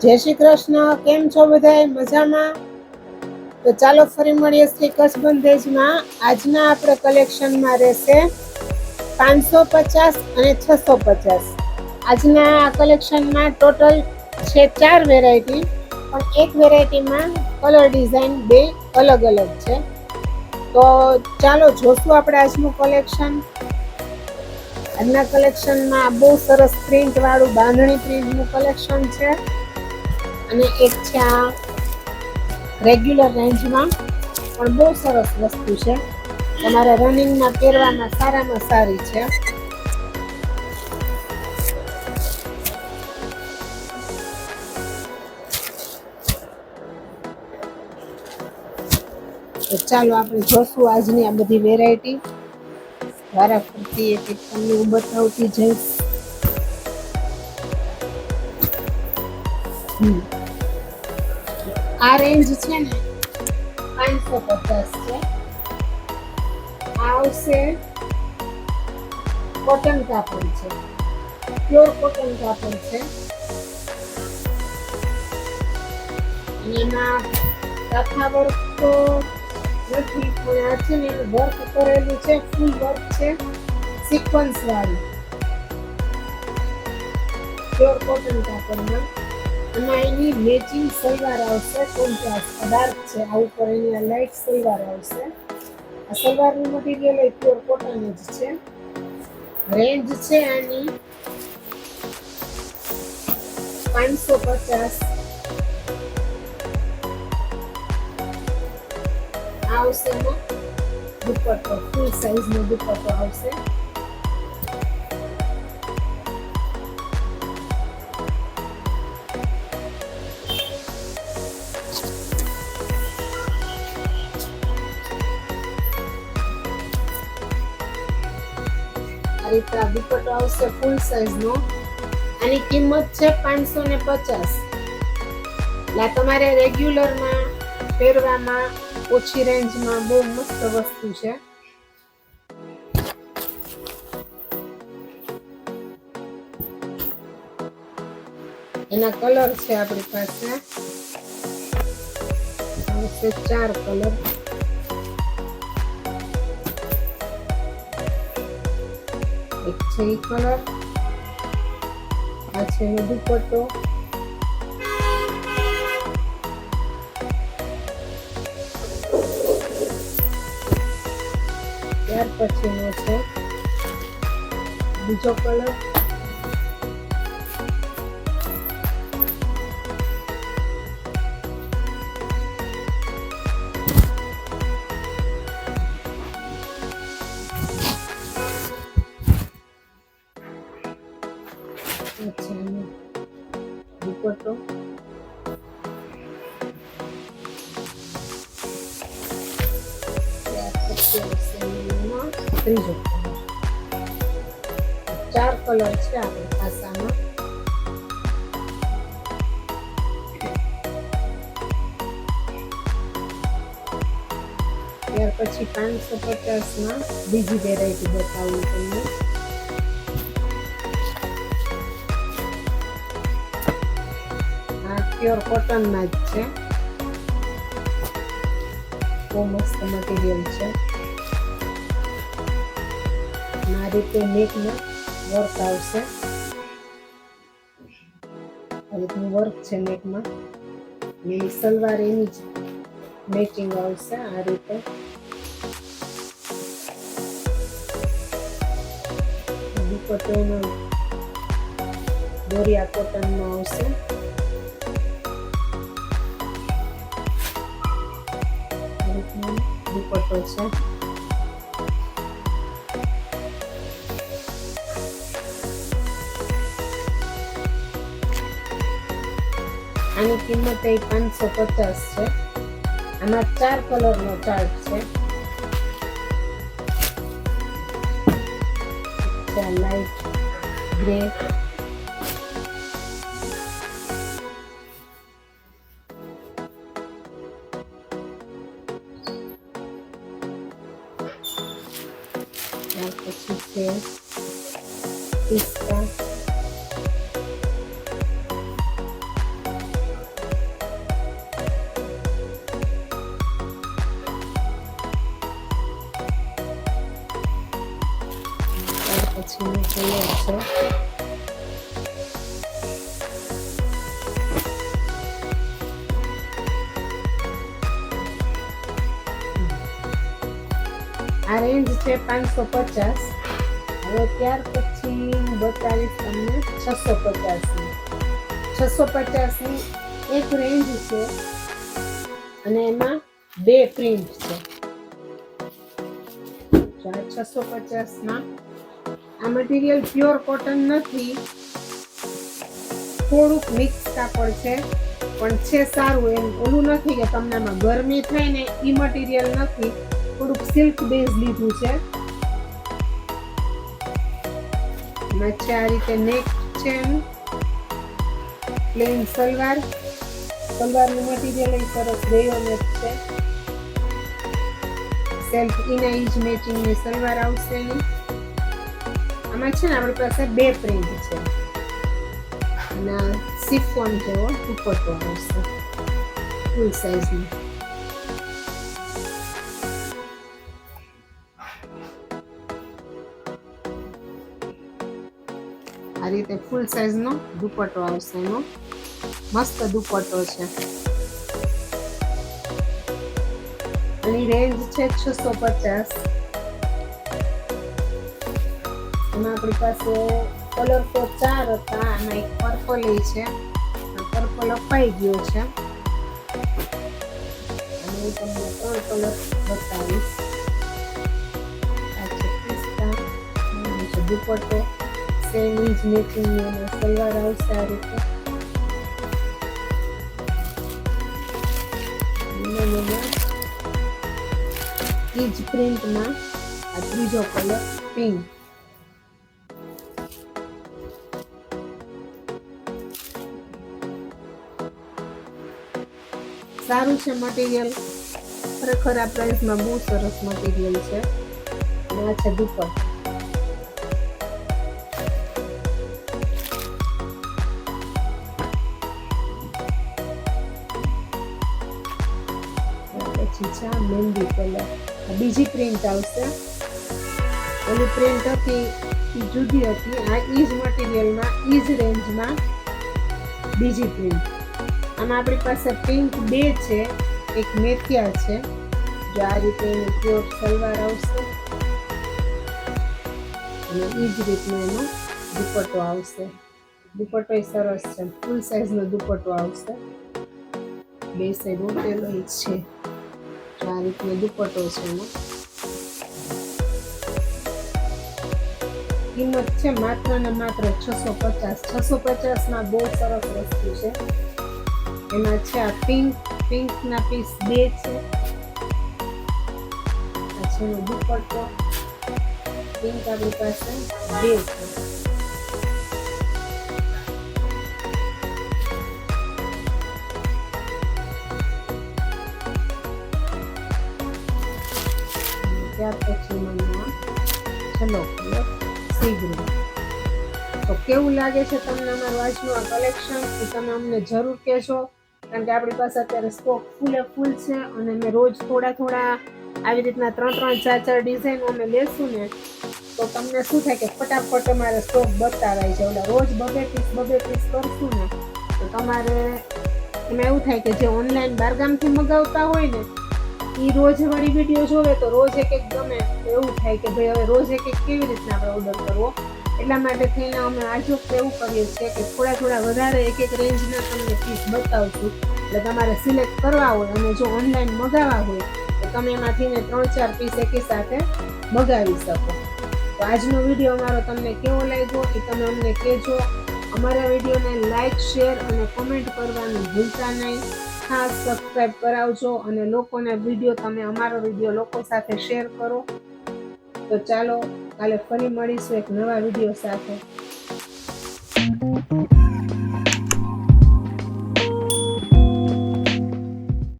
જય શ્રી કૃષ્ણ. કેમ છો બધાય? મજામાં? તો ચાલો ફરી મળીએ શ્રી કચ્છ બંધેજમાં. આજના આપણે કલેક્શનમાં રહેશે 550 અને 650. આજના આ કલેક્શનમાં ટોટલ છે 4 વેરાયટી, પણ એક વેરાયટીમાં કલર ડિઝાઇન બે અલગ અલગ છે. તો ચાલો જોશું આપણે આજનું કલેક્શન. આજના કલેક્શનમાં બહુ સરસ પ્રિન્ટ વાળું બાંધણી પ્રિન્ટનું કલેક્શન છે, અને એક છે આ રેગ્યુલર રેન્જમાં પણ બહુ સરસ વસ્તુ છે. તમારે રનિંગમાં પહેરવામાં સારામાં સારી છે. તો ચાલો આપણે જોશું આજની આ બધી વેરાયટી. વારા ફરતી એક એક તમને હું બતાવતી જઈશ. આ રેન્જ છે ને 550 છે. આવશે કોટન કાપડ છે, પ્યોર કોટન કાપડ છે, અને એમાં કથા વર્ક તો નથી, પણ આ છે ને વર્ક કરેલું છે, ફૂલ વર્ક છે, સિક્વન્સ વાળું પ્યોર કોટન કાપડમાં. આમાં એની મેચિંગ સલવાર આવશે, કોન્ટ્રાસ્ટ ડાર્ક છે, આ ઉપર એની લાઇટ સલવાર આવશે. આ સલવારનું મટીરિયલ એ પ્યોર કોટન જ છે. રેન્જ છે આની 550. આવશે એમાં દુપટ્ટો, ફૂલ સાઈઝનો દુપટ્ટો આવશે. આ રીતે આ દુપટ્ટો આવશે ફૂલ સાઈઝનો. આની કિંમત છે 550. એટલે તમારે રેગ્યુલરમાં પહેરવામાં ઓછી રેન્જમાં બહુ મસ્ત વસ્તુ છે. એના કલર છે આપણી પાસે, આવશે 4 કલર. એક છે એ કલર, આ છે એનો દુપટ્ટો, ત્યાર પછીનો છે બીજો કલર, દુપટ્ટો, ત્રીજો કલર. 4 કલર છે આપણી પાસે આમાં. ત્યાર પછી 550માં બીજી વેરાયટી બતાવું તમને. આ પ્યોર કોટનમાં જ છે, બહુ મસ્ત મટીરિયલ છે. આ રીતે નેકમાં વર્ક આવશે, આ રીતનું વર્ક છે નેકમાં. એની સલવાર એની જ મેચિંગ આવશે આ રીતે. દુપટ્ટો એનો દોરિયા કોટનનો આવશે. દુપટ્ટો છે. આની કિંમત એ 550 છે. આમાં 4 કલરનો ચાર્ટ છે. લાઈટ ગ્રે, ત્યાર પછી છે પિસ્તા, પછીનો કલર છે આ રેન્જ છે 550. હવે ત્યાર પછી બતાવીશ તમને 650 ની એક રેન્જ છે અને એમાં 2 પ્રિન્ટ છે. 650 માં આ મટીરિયલ પ્યોર કોટન નથી, થોડુંક મિક્સ કાપડ છે પણ છે સારું. એમ ઓલું નથી કે તમને આમાં ગરમી થાય ને ઈ મટીરિયલ નથી, થોડુંક સિલ્ક બેઝ લીધું છે. એમાં છે આ રીતે નેક છે, એનું પ્લેન સલવારનું મટીરિયલ એ સરસ રેયોનેટ છે. સેલ્ફ ઇનાઇજ મેચિંગની સલવાર આવશે એની. આમાં છે ને આપણી પાસે 2 પ્રિન્ટ છે અને સિફોન જેવો દુપટ્ટો આવશે ફૂલ સાઈઝનો. આ રીતે ફૂલ સાઈઝનો દુપટ્ટો આવશે એનો. મસ્ત દુપટ્ટો છે. એની રેન્જ છે 650. એમાં આપણી પાસે કલર તો 4 હતા, આમાં એક પર્પલ છે, પર્પલ અપાઈ ગયો છે અને હું તમને 3 કલર બતાવીશ. આ છે પિસ્તા, છે દુપટ્ટો સેમ ઇજ મેચિંગની એમાં સલવાર આવશે આ રીતે. ઇજ પ્રિન્ટમાં આ ત્રીજો કલર પિંક. સારું છે મટીરિયલ, ખરેખર આ પ્રાઇસમાં બહુ સરસ મટીરિયલ છે. અને આ છે દુપટ્ટો. પછી છે મહેંદી કલર, બીજી પ્રિન્ટ આવશે. ઓલી પ્રિન્ટ હતી એ જુદી હતી, આ ઈજ મટીરિયલમાં ઈજ રેન્જમાં બીજી પ્રિન્ટ. આમાં આપણી પાસે પિંક 2 છે, એક મેથિયા છે. જો આ રીતે એની પ્યોર સલવાર આવશે અને ઈજ રીતનો એનો દુપટ્ટો આવશે. દુપટ્ટો સરસ છે, ફૂલ સાઈઝનો દુપટ્ટો આવશે. 2 સાઈડ ઉઠેલો જ છે. જો આ રીતનો દુપટ્ટો છે એનો. કિંમત છે માત્ર ને માત્ર 650. 650માં બહુ સરસ વસ્તુ છે. એમાં છે આ પિંકના પીસ 2 છે. આ છે એનો દુપટ્ટો, પિંક આપણી પાસે 2 છે. ત્યાર પછી મને છેલ્લો કલર સી ગ્રીન. તો કેવું લાગે છે તમને અમારું આજનું આ કલેક્શન એ તમે અમને જરૂર કહેશો, કારણ કે આપણી પાસે અત્યારે સ્ટોક ફૂલ છે અને અમે રોજ થોડા આવી રીતના 3-4 ડિઝાઇન અમે લેશું ને તો તમને શું થાય કે ફટાફટ અમારે સ્ટોક બતાવાય છે. ઓલા રોજ 2 પીસ કરશું ને તો તમારે એમાં એવું થાય કે જે ઓનલાઈન બહારગામથી મગાવતા હોય ને એ રોજ વાળી વિડીયો જોવે તો રોજ એક ગમે, એવું થાય કે ભાઈ હવે રોજ એક કેવી રીતના આપણે ઓર્ડર કરવો. એટલા માટે થઈને અમે આજ વખતે એવું કરીએ છીએ કે થોડા વધારે એક રેન્જના તમને પીસ બતાવશું. એટલે તમારે સિલેક્ટ કરવા હોય અને જો ઓનલાઈન મગાવવા હોય તો તમે એમાંથી 3-4 પીસ એકી સાથે મગાવી શકો. તો આજનો વિડીયો અમારો તમને કેવો લાગ્યો એ તમે અમને કહેજો. અમારા વિડીયોને લાઈક, શેર અને કોમેન્ટ કરવાનું ભૂલતા નહીં. ખાસ સબસ્ક્રાઈબ કરાવજો અને લોકોને અમારો વિડીયો લોકો સાથે શેર કરો. તો ચાલો કાલે ફરી મળીશું એક નવા વિડીયો સાથે.